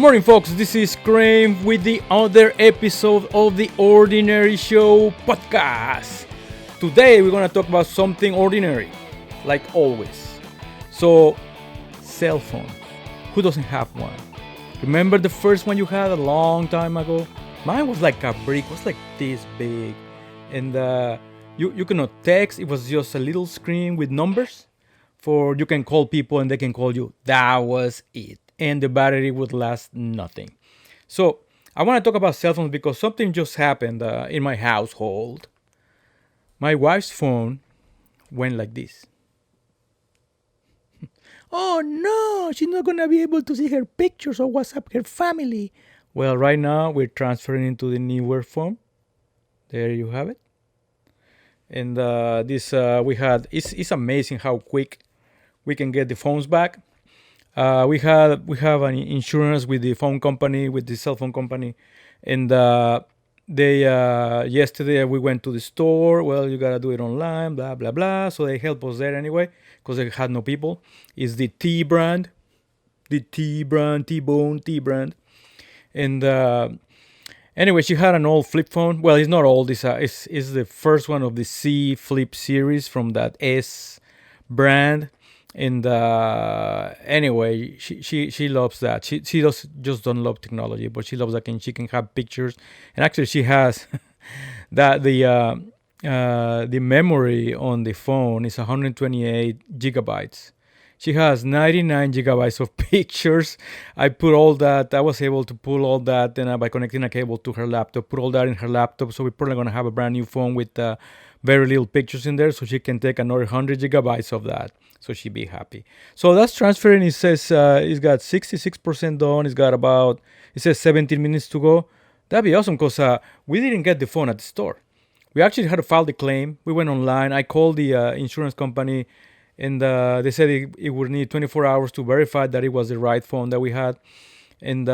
morning, folks. This is Crane with the other episode of the Ordinary Show podcast. Today, we're going to talk about something ordinary, like always. So, cell phone. Who doesn't have one? Remember the first one you had a long time ago? Mine was like a brick, it was like this big. And you cannot text, it was just a little screen with numbers for you can call people and they can call you. That was it. And the battery would last nothing. So I want to talk about cell phones because something just happened in my household. My wife's phone went like this. Oh no, she's not gonna be able to see her pictures or WhatsApp her family. Well, right now we're transferring into the newer phone. There you have it. And this we had. It's amazing how quick we can get the phones back. We have an insurance with the phone company, with the cell phone company, and they yesterday we went to the store. Well, you gotta do it online, blah blah blah. So they help us there anyway because they had no people. It's the T brand, T-Bone, T brand, and anyway, she had an old flip phone. Well, it's not old. It's the first one of the C Flip series from that S brand. And anyway, she loves that. She does just don't love technology, but she loves that she can have pictures. And actually, she has that the memory on the phone is 128 gigabytes. She has 99 gigabytes of pictures. I put all that. I was able to pull all that, and by connecting a cable to her laptop, put all that in her laptop. So we're probably gonna have a brand new phone with very little pictures in there, so she can take another 100 gigabytes of that. So she'd be happy. So that's transferring. It says it's got 66% done. It says 17 minutes to go. That'd be awesome because we didn't get the phone at the store. We actually had to file the claim. We went online. I called the insurance company, and they said it would need 24 hours to verify that it was the right phone that we had. And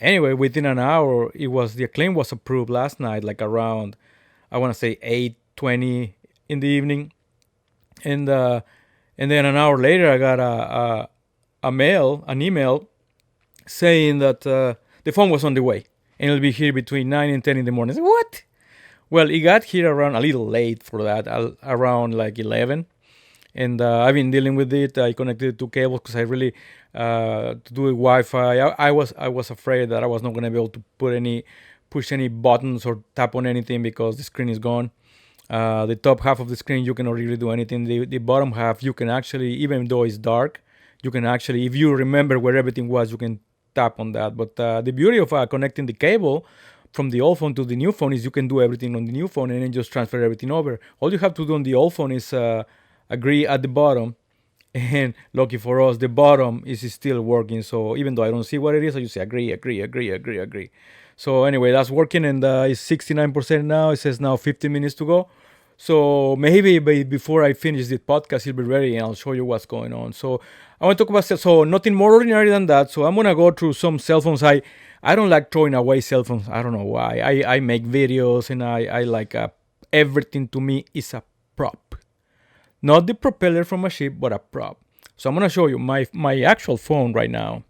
anyway, within an hour, the claim was approved last night, like around, I want to say 8:20 in the evening, and then an hour later, I got an email saying that the phone was on the way and it'll be here between 9 and 10 in the morning. I said, what? Well, it got here around a little late for that, around like 11. And I've been dealing with it. I connected two cables because I really to do it Wi-Fi. I was afraid that I was not going to be able to push any buttons or tap on anything because the screen is gone. The top half of the screen, you cannot really do anything. The bottom half, you can actually, even though it's dark, you can actually, if you remember where everything was, you can tap on that. But the beauty of connecting the cable from the old phone to the new phone is you can do everything on the new phone and then just transfer everything over. All you have to do on the old phone is agree at the bottom. And lucky for us, the bottom is still working. So even though I don't see what it is, I just say agree. So anyway, that's working, and it's 69% now. It says now 15 minutes to go. So maybe before I finish the podcast, it'll be ready, and I'll show you what's going on. So I want to talk about so nothing more ordinary than that. So I'm gonna go through some cell phones. I don't like throwing away cell phones. I don't know why. I make videos, and I like everything to me is a prop. Not the propeller from a ship, but a prop. So I'm gonna show you my actual phone right now.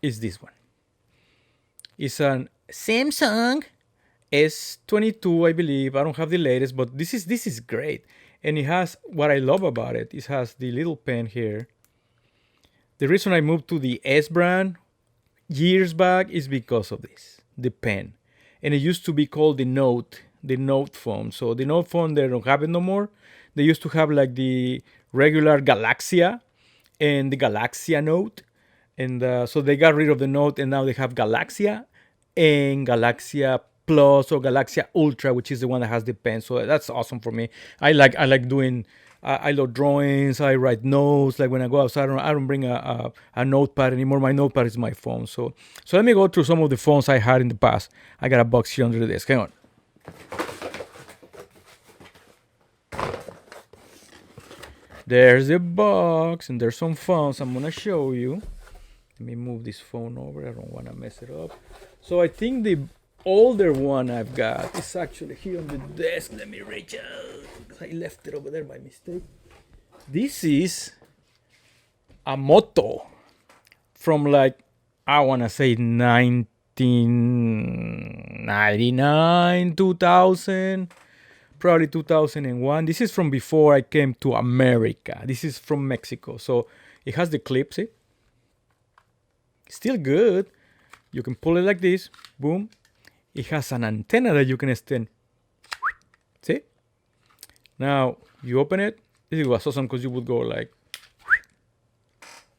Is this one. It's an Samsung S22, I believe. I don't have the latest, but this is great. And it has what I love about it. It has the little pen here. The reason I moved to the S brand years back is because of this, the pen. And it used to be called the Note phone. So the Note phone, they don't have it no more. They used to have like the regular Galaxia and the Galaxia Note. And so they got rid of the Note, and now they have Galaxia and Galaxia Plus or Galaxia Ultra, which is the one that has the pen. So that's awesome for me. I like doing. I love drawings. I write notes. Like when I go outside, I don't bring a notepad anymore. My notepad is my phone. So let me go through some of the phones I had in the past. I got a box here under the desk. Hang on. There's the box, and there's some phones I'm gonna show you. Let me move this phone over. I don't want to mess it up. So I think the older one I've got is actually here on the desk. Let me reach out. I left it over there by mistake. This is a Moto from like I want to say 1999, 2000, probably 2001. This is from before I came to America. This is from Mexico. So it has the clip, see? Still good. You can pull it like this, boom. It has an antenna that you can extend. See? Now you open it. This was awesome because you would go like,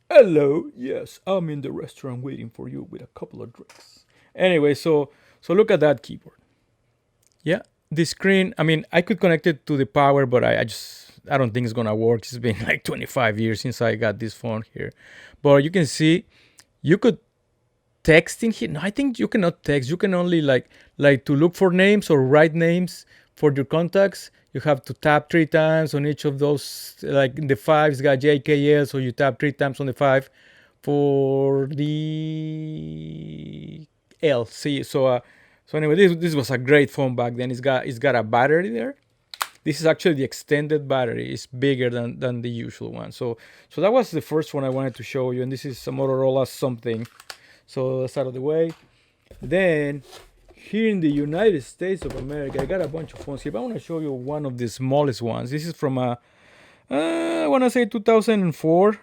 hello, yes, I'm in the restaurant waiting for you with a couple of drinks. Anyway, so look at that keyboard. Yeah, the screen. I mean, I could connect it to the power, but I don't think it's gonna work. It's been like 25 years since I got this phone here. But you can see, you could text in here. No, I think you cannot text. You can only like to look for names or write names for your contacts. You have to tap 3 times on each of those. Like the 5's got JKL, so you tap 3 times on the 5 for the LC. So anyway, this was a great phone back then. It's got a battery there. This is actually the extended battery. It's bigger than the usual one. So that was the first one I wanted to show you, and this is a Motorola something. So that's out of the way. Then here in the United States of America, I got a bunch of phones here, but I want to show you one of the smallest ones. This is from I want to say 2004.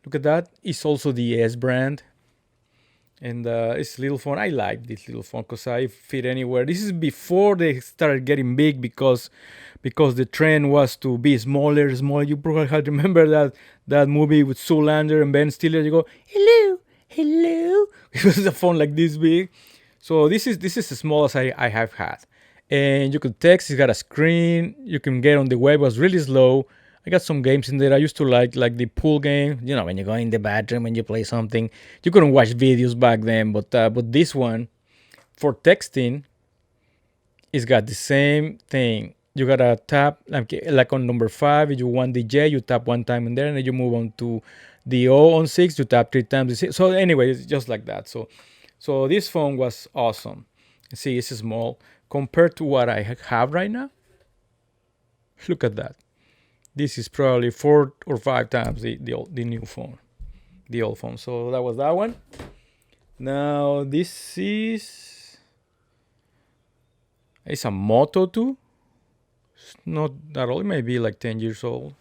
Look at that. It's also the S brand. And it's a little phone. I like this little phone because I fit anywhere. This is before they started getting big because the trend was to be smaller. You probably had to remember that movie with Zoolander and Ben Stiller. You go, hello. It was a phone like this big. So this is as small as I have had. And you could text. It's got a screen. You can get on the web. It was really slow. I got some games in there. I used to like the pool game. You know, when you go in the bathroom and you play something. You couldn't watch videos back then, but this one, for texting, it's got the same thing. You gotta tap like on number 5. If you want the J, you tap 1 time in there, and then you move on to the O on 6. You tap 3 times. So anyway, it's just like that. So this phone was awesome. See, it's small compared to what I have right now. Look at that. This is probably 4 or 5 times the new phone, the old phone. So that was that one. Now this is it's a Moto 2. It's not that old. It may be like 10 years old.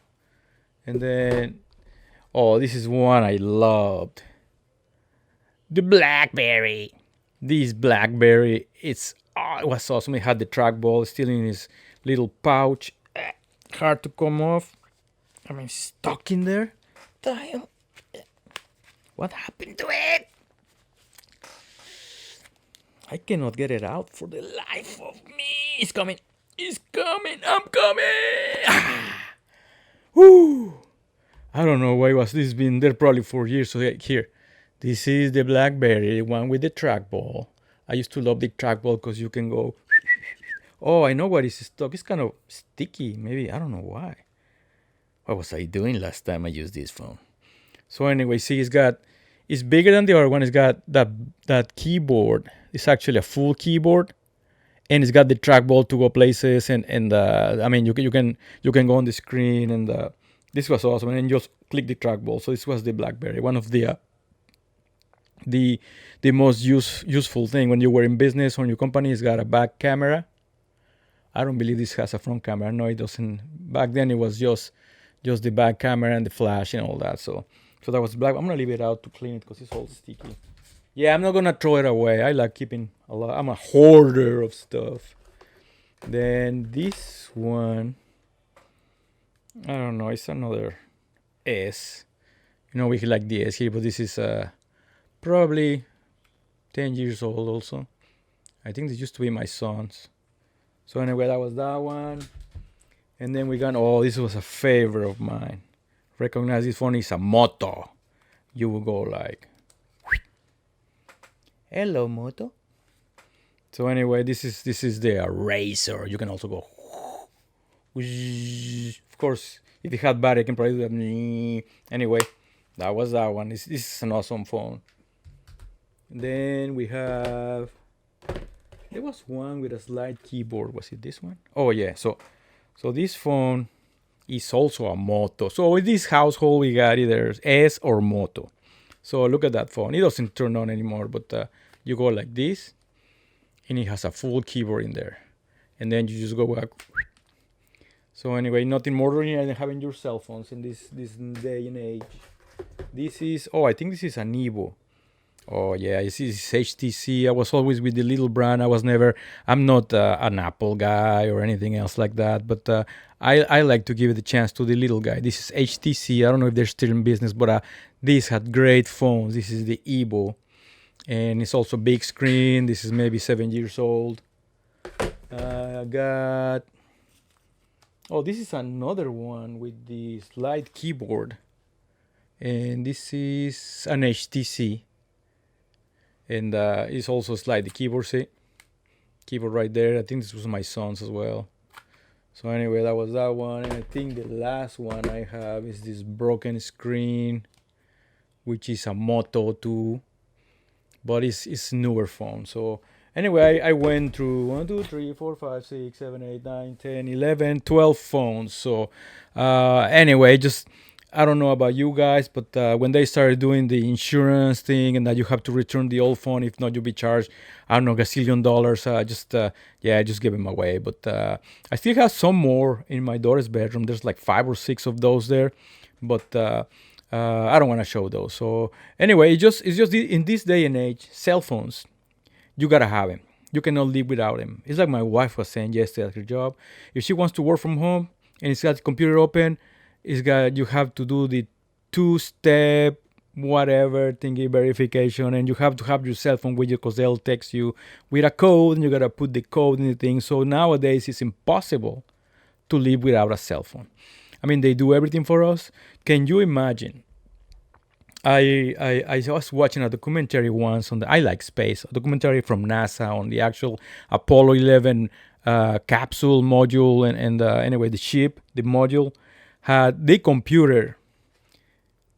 And then, this is one I loved. The BlackBerry. This BlackBerry, it was awesome. It had the trackball still in his little pouch. Hard to come off. I mean, stuck in there. Damn. What happened to it? I cannot get it out for the life of me. It's coming. I'm coming. Woo. I don't know why was this been there probably for years. So here, this is the BlackBerry, the one with the trackball. I used to love the trackball because you can go. Oh, I know what is stuck. It's kind of sticky. Maybe, I don't know why. What was I doing last time I used this phone? So anyway, see, it's bigger than the other one. It's got that keyboard. It's actually a full keyboard, and it's got the trackball to go places. And I mean, you can go on the screen, and this was awesome. And just click the trackball. So this was the BlackBerry, one of the most useful thing when you were in business or in your company. It's got a back camera. I don't believe this has a front camera. No, it doesn't. Back then, it was just the back camera and the flash and all that. So that was black. I'm gonna leave it out to clean it because it's all sticky. Yeah, I'm not gonna throw it away. I like keeping a lot. I'm a hoarder of stuff. Then this one, I don't know. It's another S. You know, we like the S here, but this is probably 10 years old also. I think this used to be my son's. So anyway, that was that one. And then we got, this was a favorite of mine. Recognize this phone is a Moto. You will go like, hello, Moto. So anyway, this is the Razr. You can also go, of course, if you had battery, you can probably do that. Anyway, that was that one. This is an awesome phone. And then we have, there was one with a slide keyboard. Was it this one? Oh yeah. So this phone is also a Moto. So in this household, we got either S or Moto. So look at that phone. It doesn't turn on anymore, but you go like this, and it has a full keyboard in there. And then you just go back. So anyway, nothing more than having your cell phones in this day and age. This is, oh, I think this is an Evo. Oh yeah, this is HTC. I was always with the little brand. I'm not an Apple guy or anything else like that. But I like to give it a chance to the little guy. This is HTC. I don't know if they're still in business, but these had great phones. This is the Evo, and it's also big screen. This is maybe 7 years old. I got. Oh, this is another one with the slide keyboard, and this is an HTC, and it's also slide the keyboard. See, keyboard right there. I think this was my son's as well. So anyway, that was that one, and I think the last one I have is this broken screen, which is a Moto 2, but it's newer phone. So anyway, I went through 1, 2, 3, 4, 5, 6, 7, 8, 9, 10, 11, 12 phones. So anyway, just I don't know about you guys, but when they started doing the insurance thing and that you have to return the old phone, if not, you'll be charged, I don't know, gazillion dollars. I just give them away. But I still have some more in my daughter's bedroom. There's like 5 or 6 of those there, but I don't want to show those. So anyway, it's just in this day and age, cell phones, you gotta have them. You cannot live without them. It's like my wife was saying yesterday at her job. If she wants to work from home and it's got the computer open, you have to do the 2-step whatever thingy verification, and you have to have your cell phone with you because they'll text you with a code, and you gotta put the code in the thing. So nowadays it's impossible to live without a cell phone. I mean, they do everything for us. Can you imagine? I was watching a documentary once on the I Like Space, a documentary from NASA on the actual Apollo 11 capsule module, and anyway, the ship, the module had the computer.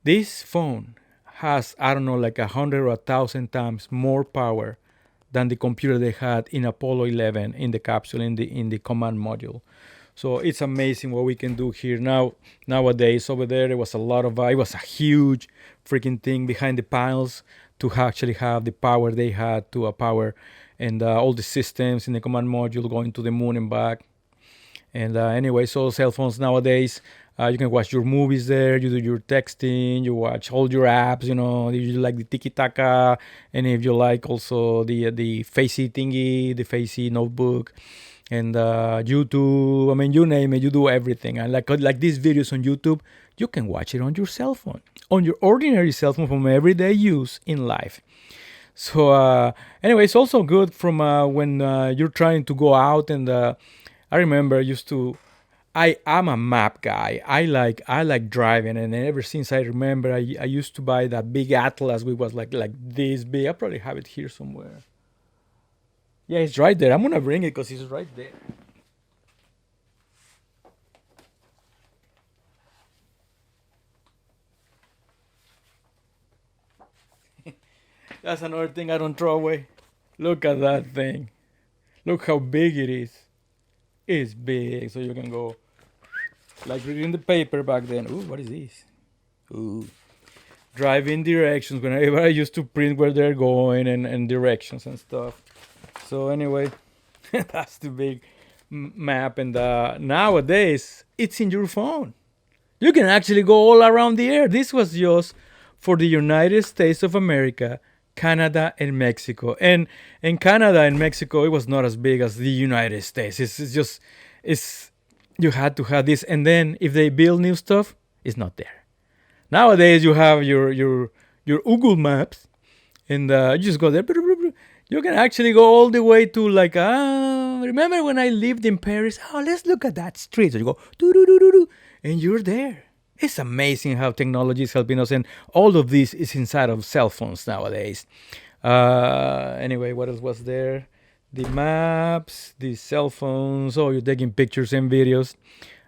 This phone has, I don't know, like 100 or 1,000 times more power than the computer they had in Apollo 11 in the capsule in the command module. So it's amazing what we can do here now. Nowadays, over there was a lot of it was a huge freaking thing behind the panels to actually have the power they had to a power, and all the systems in the command module going to the moon and back. And anyway, so cell phones nowadays, you can watch your movies there. You do your texting. You watch all your apps. You like the Tiki Taka, and if you like also the Facey thingy, the Facey notebook, and YouTube. I mean, you name it, you do everything. And like these videos on YouTube, you can watch it on your cell phone, on your ordinary cell phone from everyday use in life. So anyway, it's also good from when you're trying to go out, and I remember I used to. I'm a map guy. I like driving, and ever since I remember, I used to buy that big atlas. We was like this big. I probably have it here somewhere. Yeah, it's right there. I'm gonna bring it because it's right there. That's another thing I don't throw away. Look at that thing. Look how big it is. It's big, so you can go like reading the paper back then. Ooh, what is this? Ooh, driving directions. Whenever I used to print where they're going and directions and stuff. So anyway, that's the big map. And nowadays, it's in your phone. You can actually go all around the air. This was just for the United States of America, Canada, and Mexico. And in Canada and Mexico, it was not as big as the United States. It's just, it's you had to have this. And then if they build new stuff, it's not there. Nowadays, you have your Google Maps, and you just go there. You can actually go all the way to like, remember when I lived in Paris? Oh, let's look at that street. So you go, doo doo doo doo doo, and you're there. It's amazing how technology is helping us, and all of this is inside of cell phones nowadays. Anyway, what else was there? The maps, the cell phones. Oh, you're taking pictures and videos.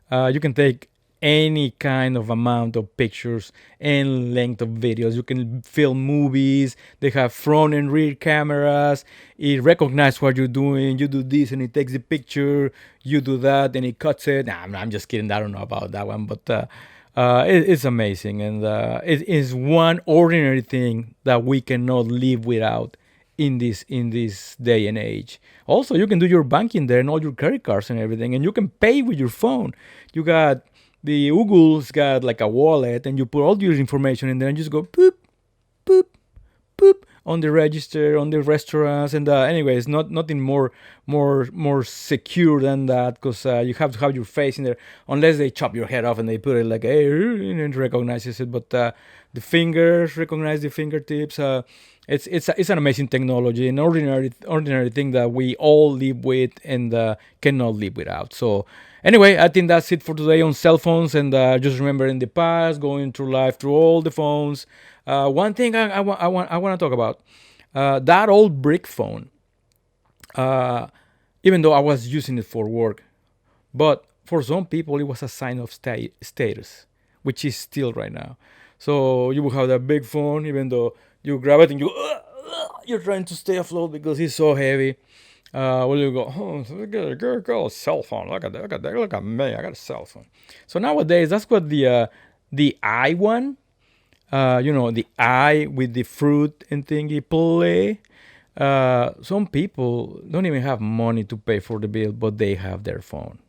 You can take any kind of amount of pictures and length of videos. You can film movies. They have front and rear cameras. It recognizes what you're doing. You do this and it takes the picture. You do that and it cuts it. Nah, I'm just kidding. I don't know about that one, but It's amazing, and it is one ordinary thing that we cannot live without in this day and age. Also, you can do your banking there and all your credit cards and everything, and you can pay with your phone. You got the Google's got like a wallet, and you put all your information in there, and just go boop boop boop on the register on the restaurants. And anyways, nothing more secure than that, because you have to have your face in there, unless they chop your head off and they put it like, hey, and it recognizes it. But the fingers recognize the fingertips. It's an amazing technology, an ordinary thing that we all live with and cannot live without. So anyway, I think that's it for today on cell phones. And just remember, in the past, going through life through all the phones. One thing I want to talk about, that old brick phone. Uh, Even though I was using it for work, but for some people it was a sign of status, which is still right now. So you will have that big phone, even though you grab it and you're trying to stay afloat because it's so heavy. Well, you go, oh, got a cell phone. Look at me. I got a cell phone. So nowadays, that's what the I one, the eye with the fruit and thingy play. Some people don't even have money to pay for the bill, but they have their phone,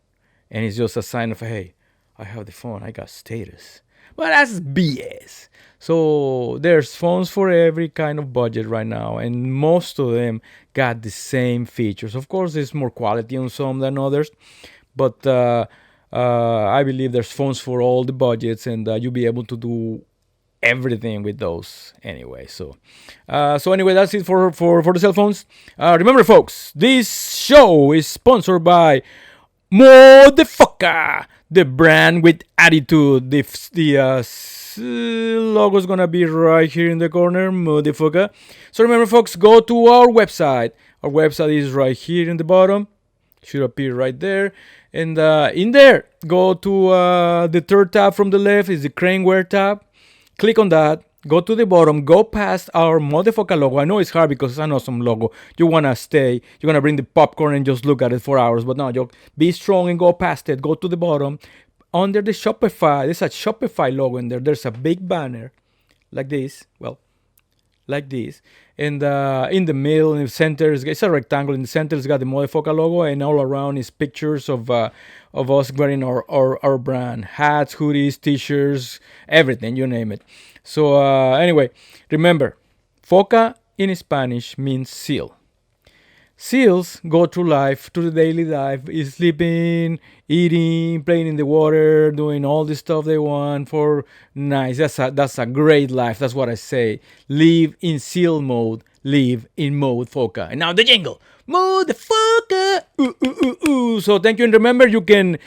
and it's just a sign of, hey, I have the phone, I got status. But that's BS. So there's phones for every kind of budget right now, and most of them got the same features. Of course, there's more quality on some than others, but I believe there's phones for all the budgets, and you'll be able to do everything with those anyway. So anyway, that's it for the cell phones. Remember, folks, this show is sponsored by Motherfucker, the brand with attitude. The logo is gonna be right here in the corner, Motherfucker. So remember, folks, go to our website. Our website is right here in the bottom. Should appear right there. And in there, go to the third tab from the left is the Craneware tab. Click on that. Go to the bottom. Go past our Motherfucker logo. I know it's hard because it's an awesome logo. You want to stay. You're going to bring the popcorn and just look at it for hours. But no, you be strong and go past it. Go to the bottom. Under the Shopify, there's a Shopify logo in there. There's a big banner like this. Well, like this. And in the middle, in the center, it's a rectangle. In the center, it's got the Motherfucker logo. And all around is pictures of us wearing our brand. Hats, hoodies, t-shirts, everything, you name it. So anyway, remember, Foca in Spanish means seal. Seals go through life, through the daily life, is sleeping, eating, playing in the water, doing all the stuff they want for nice. That's a great life. That's what I say. Live in seal mode. Live in mode Foca. And now the jingle. Motherfucker. Ooh, ooh, ooh, ooh. So thank you, and remember, you can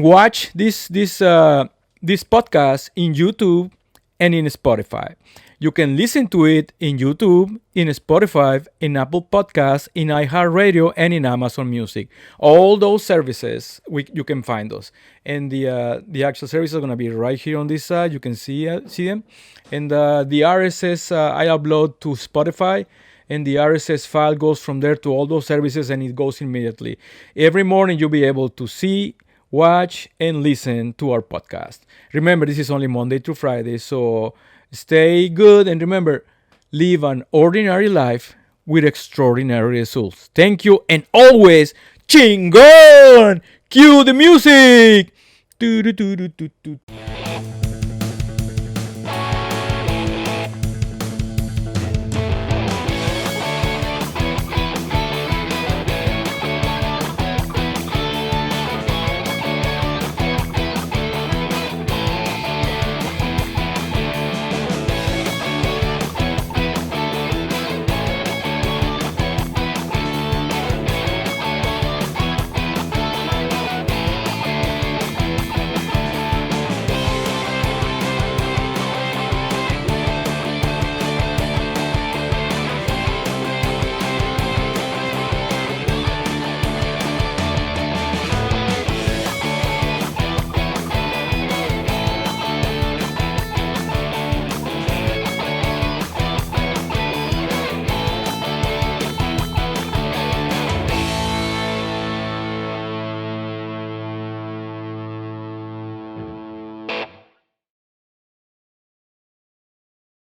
watch this podcast in YouTube and in Spotify. You can listen to it in YouTube, in Spotify, in Apple Podcasts, in iHeartRadio, and in Amazon Music. All those services, you can find those. And the actual services are going to be right here on this side. You can see them. And the RSS I upload to Spotify, and the RSS file goes from there to all those services, and it goes immediately. Every morning you'll be able to see, watch, and listen to our podcast. Remember, this is only Monday through Friday, so stay good, and remember, live an ordinary life with extraordinary results. Thank you, and always, chingon! Cue the music! Do, do, do, do, do, do.